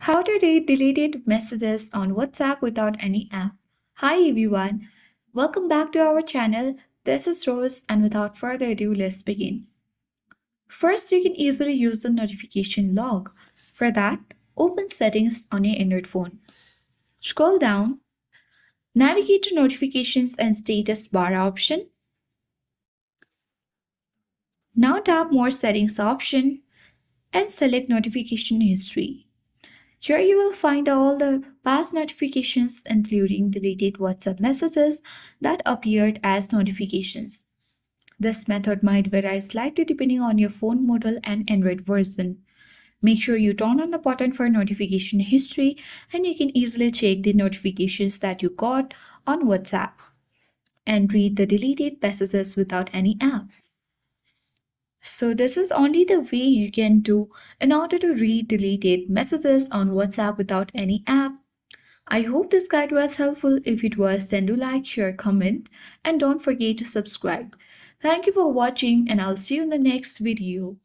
How to read deleted messages on WhatsApp without any app. Hi everyone, welcome back to our channel. This is Rose, and without further ado, let's begin. First, you can easily use the notification log. For that, open settings on your Android phone. Scroll down, navigate to notifications and status bar option. Now tap more settings option and select notification history. Here you will find all the past notifications, including deleted WhatsApp messages that appeared as notifications. This method might vary slightly depending on your phone model and Android version. Make sure you turn on the button for notification history and you can easily check the notifications that you got on WhatsApp and read the deleted messages without any app. So this is only the way you can do in order to read deleted messages on WhatsApp without any app. I hope this guide was helpful. If it was, then do like, share, comment, and don't forget to subscribe. Thank you for watching, and I'll see you in the next video.